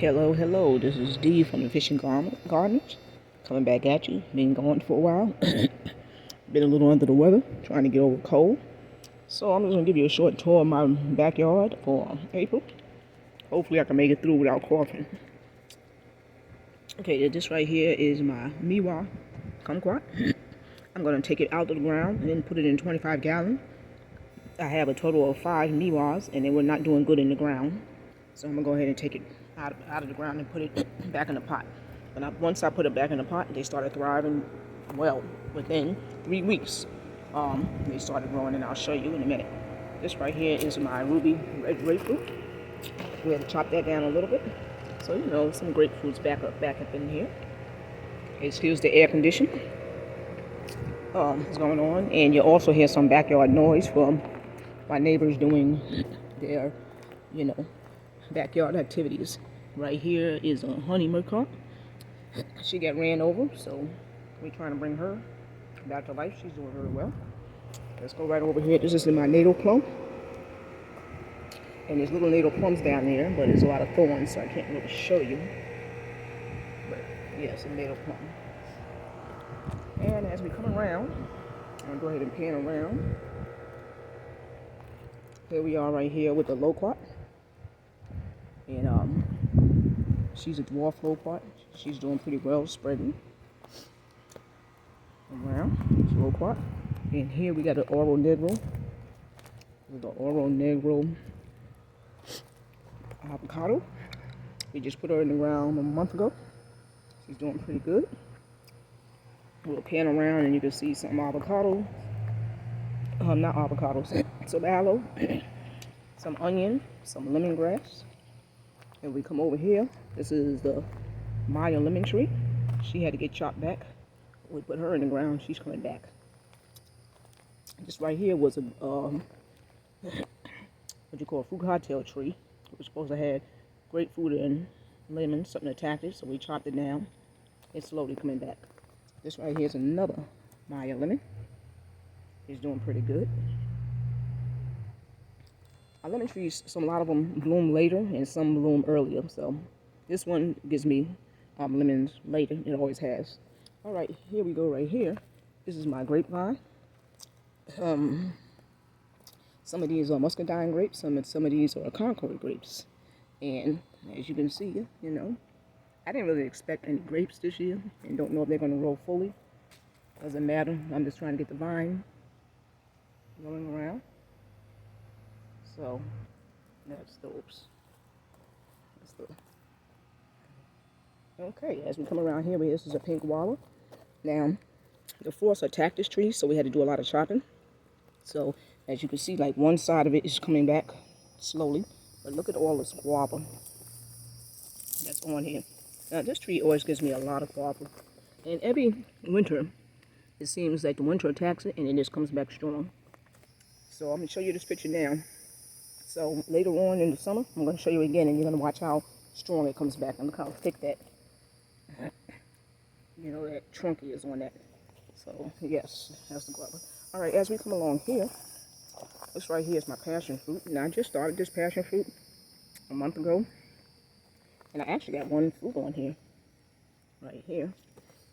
Hello, hello. This is Dee from the Fishing Gardeners. Coming back at you. Been gone for a while. Been a little under the weather. Trying to get over a cold. So I'm just going to give you a short tour of my backyard for April. Hopefully I can make it through without coughing. Okay, this right here is my Miwa kumquat. I'm going to take it out of the ground and then put it in 25 gallon. I have a total of 5 Miwas and they were not doing good in the ground. So I'm going to go ahead and take it out of the ground and put it back in the pot. But once I put it back in the pot, they started thriving well. Within 3 weeks, they started growing, and I'll show you in a minute. This right here is my ruby red grapefruit. We had to chop that down a little bit. So, you know, some grapefruits back up in here. Here's the air condition. What's going on. And you also hear some backyard noise from my neighbors doing their, backyard activities. Right here is a honey murcott. She got ran over, so we're trying to bring her back to life. She's doing very well. Let's go right over here. This is my natal plum. And there's little natal plums down there, but there's a lot of thorns, so I can't really show you. But yeah, some natal plum. And as we come around, I'm going to go ahead and pan around. Here we are right here with the loquat. And she's a dwarf loquat. She's doing pretty well, spreading around. It's loquat. And here we got the Oro Negro. The Oro Negro avocado. We just put her in the ground a month ago. She's doing pretty good. We'll pan around and you can see some avocado. Not avocados. Some aloe. Some onion. Some lemongrass. And we come over here. This is the Maya lemon tree. She had to get chopped back. We put her in the ground. She's coming back. This right here was a what you call a fruit cocktail tree. It was supposed to have grapefruit and lemon, something attacked it, so we chopped it down. It's slowly coming back. This right here is another Maya lemon. It's doing pretty good. Our lemon trees, a lot of them bloom later and some bloom earlier. So this one gives me lemons later. It always has. All right, here we go right here. This is my grapevine. Some of these are muscadine grapes. Some of these are Concord grapes. And as you can see, I didn't really expect any grapes this year and don't know if they're going to grow fully. Doesn't matter. I'm just trying to get the vine going around. So that's the okay. As we come around here, this is a pink wallet. Now, the forest attacked this tree, so we had to do a lot of chopping. So as you can see, like one side of it is coming back slowly, but look at all this guava that's on here. Now this tree always gives me a lot of guava, and every winter it seems like the winter attacks it and it just comes back strong. So I'm gonna show you this picture now. So later on in the summer, I'm going to show you again, and you're going to watch how strong it comes back and look how thick that, that trunk is on that. So yes, that's the guava. All right, as we come along here, this right here is my passion fruit. Now I just started this passion fruit a month ago, and I actually got one fruit on here, right here.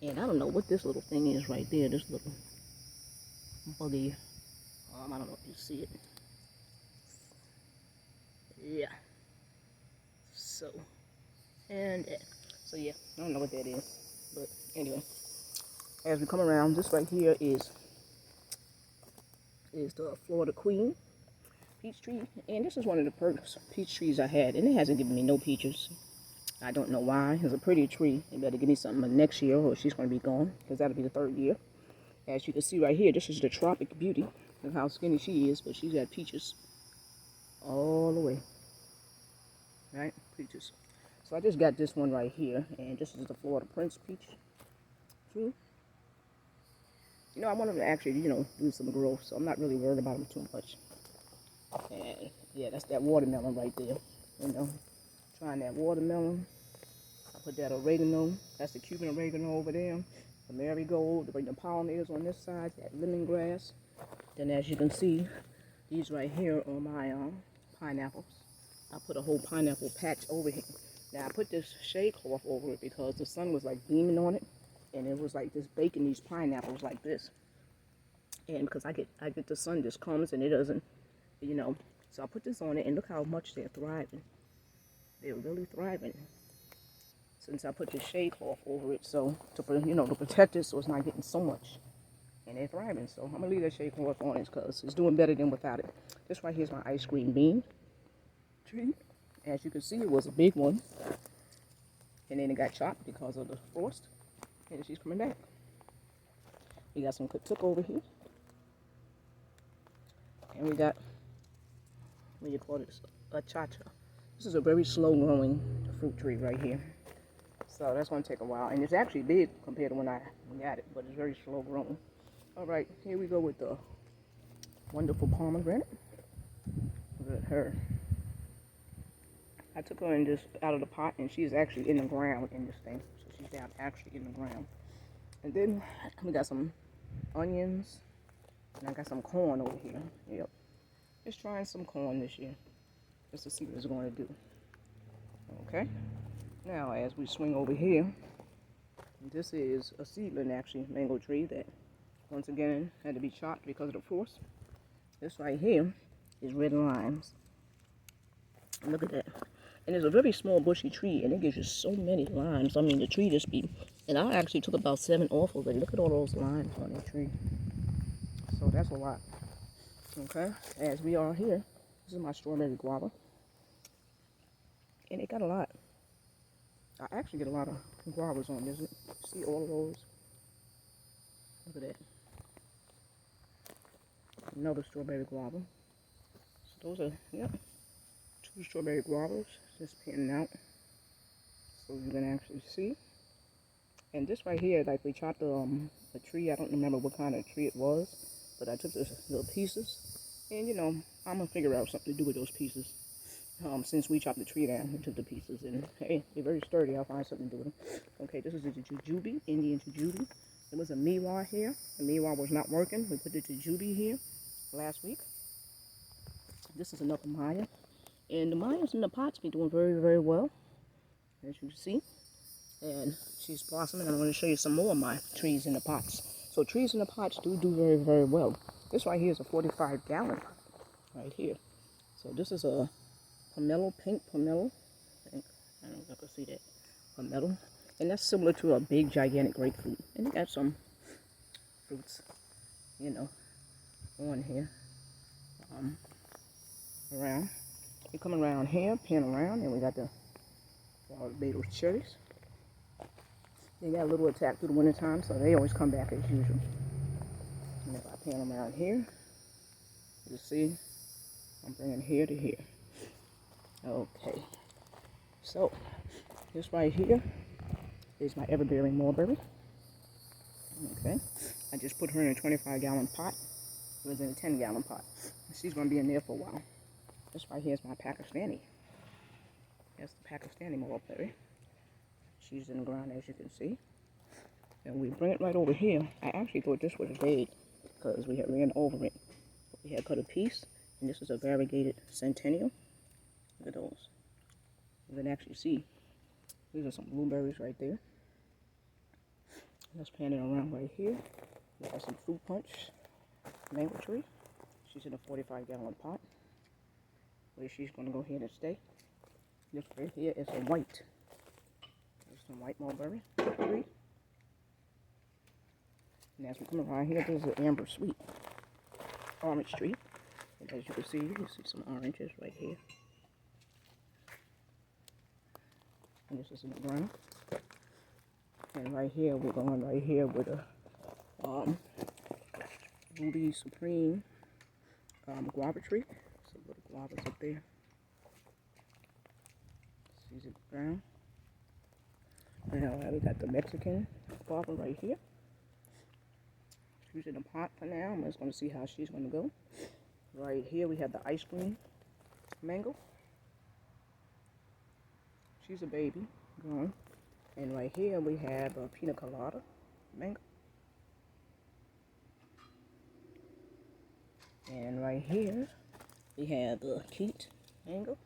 And I don't know what this little thing is right there. This little buggy. I don't know if you see it. Yeah. So yeah, I don't know what that is, but anyway, as we come around, this right here is the Florida Queen peach tree, and this is one of the first peach trees I had, and it hasn't given me no peaches. I don't know why. It's a pretty tree. They better give me something next year, or she's going to be gone, because that'll be the 3rd year. As you can see right here, this is the Tropic Beauty. Look how skinny she is, but she's got peaches all the way. Right, peaches. So I just got this one right here, and this is the Florida Prince peach tree. I want them to actually, do some growth, so I'm not really worried about them too much. And yeah, that's that watermelon right there. Trying that watermelon. I put that oregano. That's the Cuban oregano over there. The marigold, the pollinators on this side. That lemongrass. Then as you can see, these right here are my pineapples. I put a whole pineapple patch over here. Now I put this shade cloth over it because the sun was like beaming on it, and it was like just baking these pineapples like this. And because I get the sun just comes and it doesn't, you know. So I put this on it, and look how much they're thriving. They're really thriving since I put the shade cloth over it. So to protect it so it's not getting so much. And they're thriving. So I'm gonna leave that shade cloth on it because it's doing better than without it. This right here is my ice cream bean tree. As you can see, it was a big one, and then it got chopped because of the frost. And she's coming back. We got some Katuk over here, and we got, what do you call this? A cha-cha. This is a very slow growing fruit tree right here. So that's going to take a while. And it's actually big compared to when I got it, but it's very slow growing. All right, here we go with the wonderful pomegranate. Look at her. I took her in this out of the pot, and she's actually in the ground in this thing. So she's down actually in the ground. And then we got some onions, and I got some corn over here. Yep. Just trying some corn this year, just to see what it's going to do. Okay. Now, as we swing over here, this is a seedling, actually, mango tree that, once again, had to be chopped because of the frost. This right here is red limes. Look at that. And it's a very small bushy tree, and it gives you so many limes. I mean, the tree just be... And I actually took about 7 off already. Look at all those limes on the tree. So that's a lot. Okay, as we are here, this is my strawberry guava. And it got a lot. I actually get a lot of guavas on this. See all of those? Look at that. Another strawberry guava. So those are, yep, 2 strawberry guavas just panning out. So you can actually see. And this right here, like we chopped a tree. I don't remember what kind of tree it was, but I took those little pieces. And I'm going to figure out something to do with those pieces. Since we chopped the tree down, we took the pieces, and hey, they're very sturdy. I'll find something to do with them. Okay, this is the jujube, Indian jujube. There was a miwa here. The miwa was not working. We put the jujube here last week. This is another Maya. And the Mayas in the pots be doing very, very well, as you see. And she's blossoming. I'm going to show you some more of my trees in the pots. So trees in the pots do very, very well. This right here is a 45-gallon pot right here. So this is a pomelo, pink pomelo. I don't know if I can see that. Pomelo. And that's similar to a big, gigantic grapefruit. And they got some fruits, on here. Around. We come around here, pan around, and we got the Barbados cherries. They got a little attack through the winter time, so they always come back as usual. And if I pan them around here, you see, I'm bringing here to here. Okay. So, this right here is my everbearing mulberry. Okay. I just put her in a 25-gallon pot. It was in a 10-gallon pot. She's going to be in there for a while. This right here is my Pakistani. That's the Pakistani mulberry. She's in the ground, as you can see. And we bring it right over here. I actually thought this was dead because we had ran over it. We had cut a piece, and this is a variegated centennial. Look at those. You can actually see. These are some blueberries right there. Let's pan it around right here. We got some fruit punch mango tree. She's in a 45-gallon pot. Where she's going to go ahead and stay. This right here is a white. There's some white mulberry tree. And as we come around here, there's an amber sweet orange tree. And as you can see some oranges right here. And this is in the ground. And right here, we're going right here with a Ruby Supreme guava tree. Some little guavas up there. She's in the ground. Now we got the Mexican guava right here. She's in the pot for now. I'm just going to see how she's going to go. Right here we have the ice cream mango. She's a baby growing. And right here we have a pina colada mango. And right here we have the Keat mango.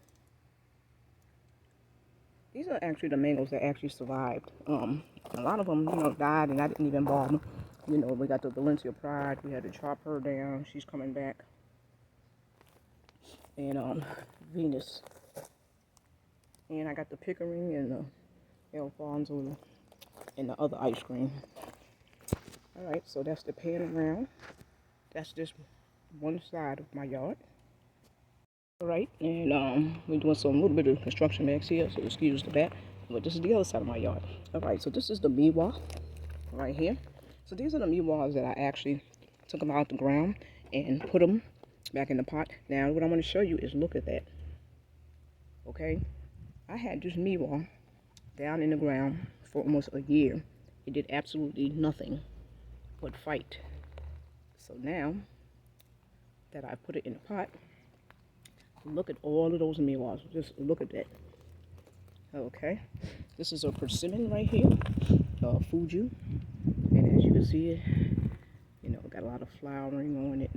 These are actually the mangoes that actually survived. A lot of them, died, and I didn't even bother. We got the Valencia Pride. We had to chop her down. She's coming back. And Venus. And I got the Pickering and the Alfonso and the other ice cream. All right, so that's the pan around. That's just one side of my yard. All right, and we're doing some little bit of construction backs here, so excuse the back. But this is the other side of my yard. All right, so this is the miwa right here. So these are the miwas that I actually took them out the ground and put them back in the pot. Now, what I want to show you is look at that. Okay, I had this miwa down in the ground for almost a year. It did absolutely nothing but fight. So now that I put it in the pot, look at all of those miwas. Just look at that. Okay, this is a persimmon right here, Fuji, and as you can see, got a lot of flowering on it.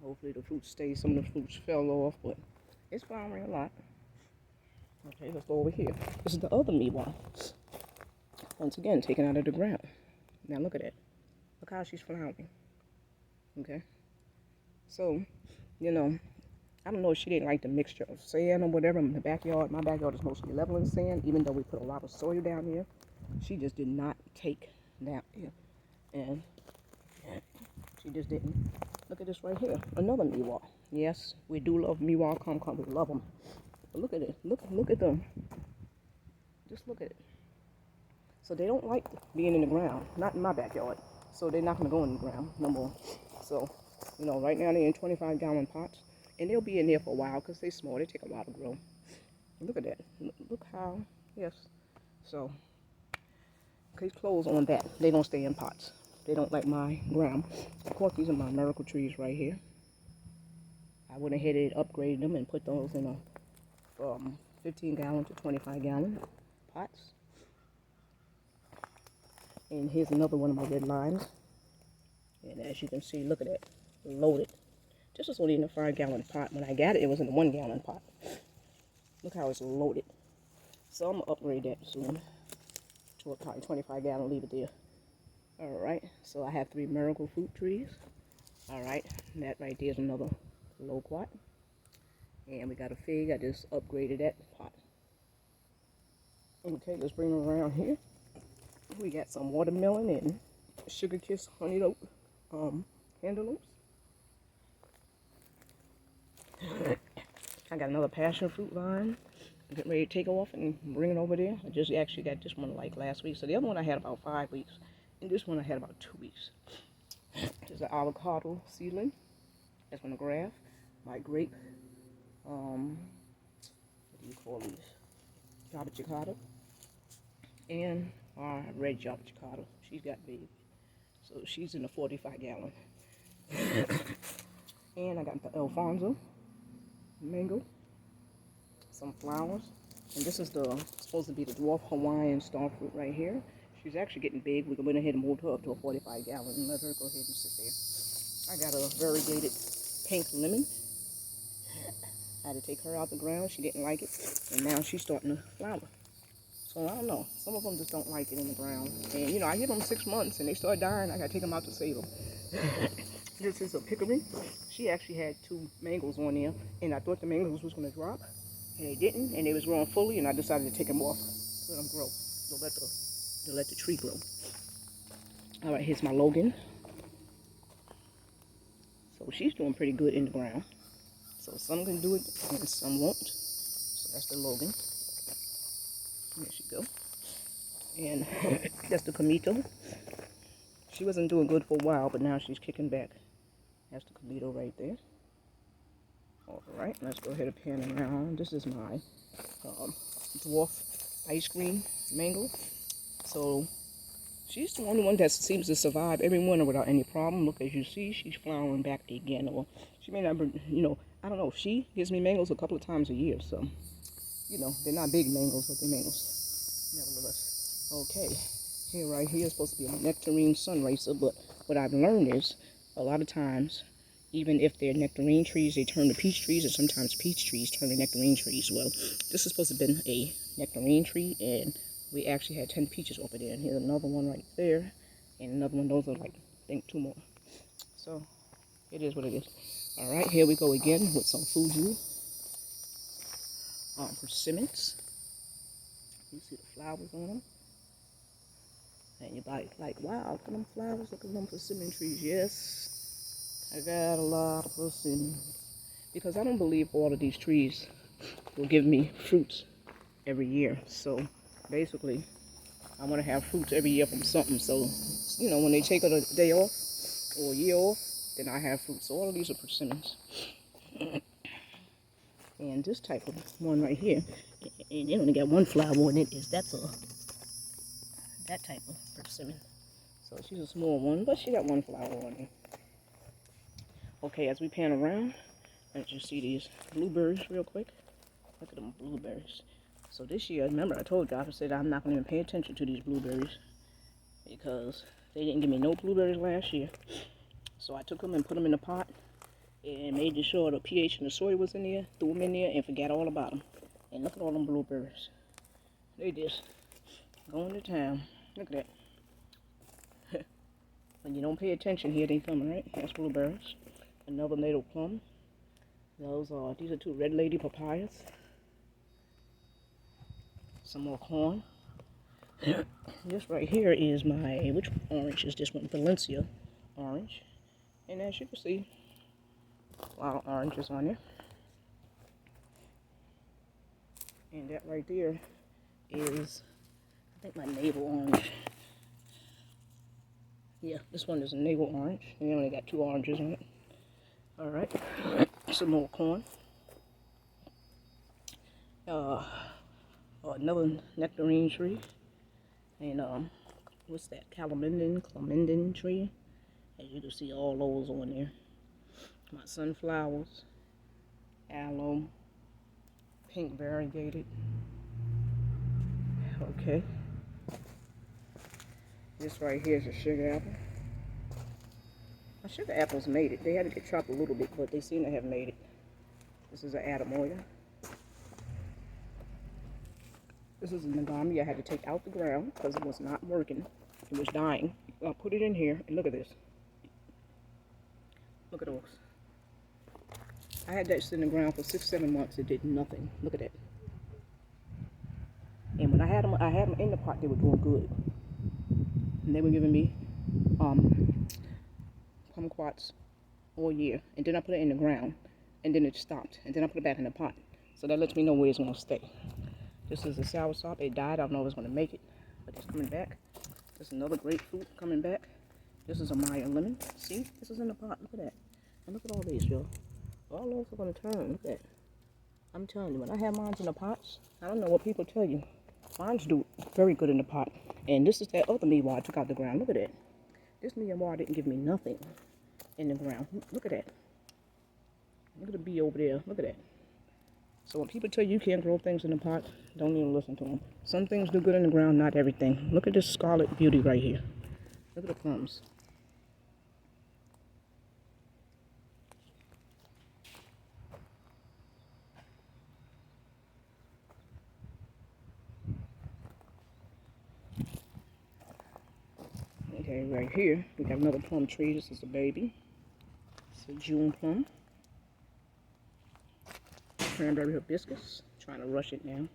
Hopefully the fruit stays. Some of the fruits fell off, but it's flowering a lot. Okay, let's go over here. This is the other miwa. Once again, taken out of the ground. Now look at it. Look how she's flowering. Okay, so I don't know if she didn't like the mixture of sand or whatever in the backyard. My backyard is mostly level in sand, even though we put a lot of soil down here. She just did not take that here. And she just didn't. Look at this right here. Another miwa. Yes, we do love miwa. Come, we love them. But look at it. Look at them. Just look at it. So they don't like being in the ground. Not in my backyard. So they're not going to go in the ground no more. So, right now they're in 25-gallon pots. And they'll be in there for a while because they're small. They take a while to grow. Look at that. Look how, yes. So, case closed on that. They don't stay in pots. They don't like my ground. Of course, these are my miracle trees right here. I went ahead and upgraded them and put those in a 15-gallon to 25-gallon pots. And here's another one of my red limes. And as you can see, look at that. Loaded. This was only in a 5-gallon pot. When I got it, it was in a 1-gallon pot. Look how it's loaded. So I'm going to upgrade that soon to a probably 25-gallon, leave it there. Alright, so I have 3 miracle fruit trees. Alright, that right there is another loquat. And we got a fig. I just upgraded that pot. Okay, let's bring them around here. We got some watermelon and sugar kiss honey oak cantaloupes. I got another passion fruit vine. I'm getting ready to take off and bring it over there. I just actually got this one like last week. So the other one I had about 5 weeks. And this one I had about 2 weeks. This is an avocado seedling. That's from the graft. My grape. What do you call these? Java chicada. And our red Java chicada. She's got baby. So she's in a 45-gallon. And I got the Alfonso mango, some flowers, and this is supposed to be the dwarf Hawaiian starfruit right here. She's actually getting big. We went ahead and moved her up to a 45-gallon and let her go ahead and sit there. I got a variegated pink lemon. I had to take her out the ground. She didn't like it, and now she's starting to flower. So I don't know. Some of them just don't like it in the ground, and I give them 6 months and they start dying. I gotta take them out to save them. This is a Pickering. She actually had 2 mangoes on there, and I thought the mangoes was going to drop, and they didn't, and they was growing fully, and I decided to take them off, let them grow, to let the tree grow. All right, here's my Logan. So she's doing pretty good in the ground. So some can do it, and some won't. So that's the Logan. There she go. And that's the Comito. She wasn't doing good for a while, but now she's kicking back. That's the Comito right there. Alright, let's go ahead and pan around. This is my dwarf ice cream mango. So she's the only one that seems to survive every winter without any problem. Look, as you see, she's flowering back again. Or she may not, I don't know. She gives me mangoes a couple of times a year. So, they're not big mangoes, but they're mangoes. Nevertheless. Okay. Here, right here is supposed to be a nectarine sunracer, but what I've learned is a lot of times, even if they're nectarine trees, they turn to peach trees, and sometimes peach trees turn to nectarine trees. Well, this is supposed to have been a nectarine tree, and we actually had 10 peaches over there. And here's another one right there, and another one. Those are like, I think, 2 more. So it is what it is. All right, here we go again with some Fuji persimmons. You see the flowers on them, and you're like, wow, look at them flowers, look at them persimmon trees. Yes, I got a lot of persimmons because I don't believe all of these trees will give me fruits every year. So basically, I want to have fruits every year from something. So, you know, when they take a day off or a year off, then I have fruits. So all of these are persimmons. And this type of one right here, and it only got 1 flower on it, that type of persimmon. So she's a small one, but she got 1 flower on it. Okay, as we pan around, let's just see these blueberries real quick. Look at them blueberries. So this year, remember I told you, I said I'm not going to even pay attention to these blueberries because they didn't give me no blueberries last year. So I took them and put them in a pot and made sure the pH in the soil was in there, threw them in there, and forgot all about them. And look at all them blueberries. They just going to town. Look at that. When you don't pay attention here, they coming, right? That's blueberries. Another natal plum. These are 2 red lady papayas. Some more corn. This right here is which orange is this one? Valencia orange. And as you can see, a lot of oranges on there. And that right there is, I think, my navel orange. Yeah, this one is a navel orange. We only got 2 oranges on it. Alright, some more corn. Another nectarine tree. And what's that? Clemendin tree. As you can see, all those on there. My sunflowers, aloe, pink variegated. Okay. This right here is a sugar apple. My sugar apples made it. They had to get chopped a little bit, but they seem to have made it. This is an Adamoya. This is a Nagami. I had to take out the ground because it was not working. It was dying. I'll put it in here, and look at this. Look at those. I had that sitting in the ground for 6-7 months. It did nothing. Look at that. And when I had them in the pot, they were doing good. And they were giving me kumquats all year. And then I put it in the ground, and then it stopped. And then I put it back in the pot. So that lets me know where it's going to stay. This is a soursop. It died. I don't know if it's going to make it, but it's coming back. This is another grapefruit coming back. This is a Meyer lemon. See? This is in the pot. Look at that. And look at all these, y'all. All those are going to turn. Look at that. I'm telling you, when I have mine in the pots, I don't know what people tell you. Mine's do very good in the pot. And this is that other Miwa I took out the ground. Look at that. This Miwa didn't give me nothing in the ground. Look at that. Look at the bee over there. Look at that. So when people tell you can't grow things in the pot, don't even listen to them. Some things do good in the ground, not everything. Look at this Scarlet Beauty right here. Look at the plums. Okay, right here, we got another plum tree. This is a baby. It's a June plum. Cranberry hibiscus. Trying to rush it now.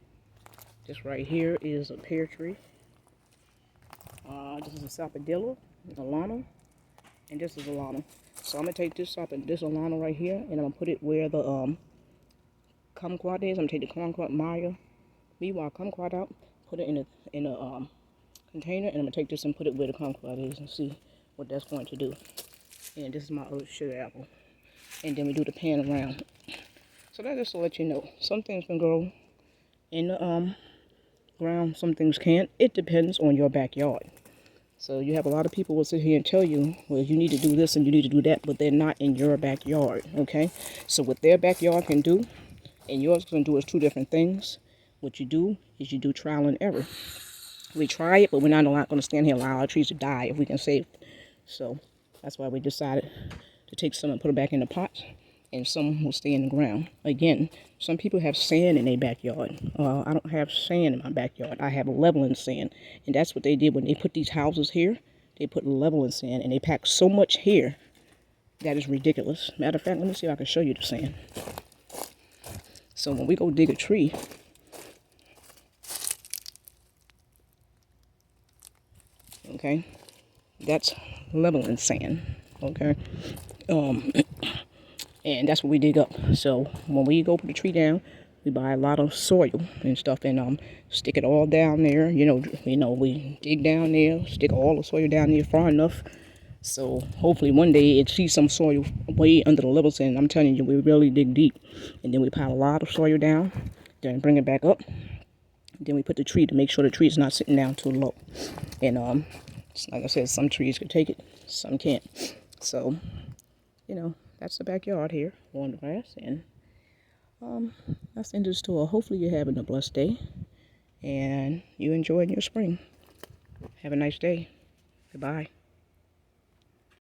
This right here is a pear tree. This is a sapodilla, Alana, and this is Alana. So I'm gonna take this Alana right here, and I'm gonna put it where the kumquat is. I'm gonna take the kumquat Miwa kumquat out, put it in a container, and I'm gonna take this and put it where the kumquat is and see what that's going to do. And this is my old sugar apple. And then we do the pan around. So that just to let you know, some things can grow in the ground, some things can't. It depends on your backyard. So you have a lot of people will sit here and tell you, well, you need to do this and you need to do that, but they're not in your backyard, okay? So what their backyard can do and yours can do is 2 different things. What you do is you do trial and error. We try it, but we're not going to stand here and allow our trees to die if we can save it. So that's why we decided to take some and put it back in the pot and some will stay in the ground. Again, some people have sand in their backyard. I don't have sand in my backyard. I have leveling sand, and that's what they did when they put these houses here. They put leveling sand, and they packed so much here that is ridiculous. Matter of fact, let me see if I can show you the sand. So when we go dig a tree, okay, that's leveling sand, okay, and that's what we dig up. So when we go put the tree down, we buy a lot of soil and stuff, and stick it all down there. We dig down there, stick all the soil down there far enough. So hopefully one day it sees some soil way under the level sand. I'm telling you, we really dig deep, and then we pile a lot of soil down, then bring it back up. Then we put the tree to make sure the tree is not sitting down too low. And like I said, some trees can take it, some can't. So, that's the backyard here on the grass. And that's the end of the tour. Hopefully you're having a blessed day and you enjoyed your spring. Have a nice day. Goodbye.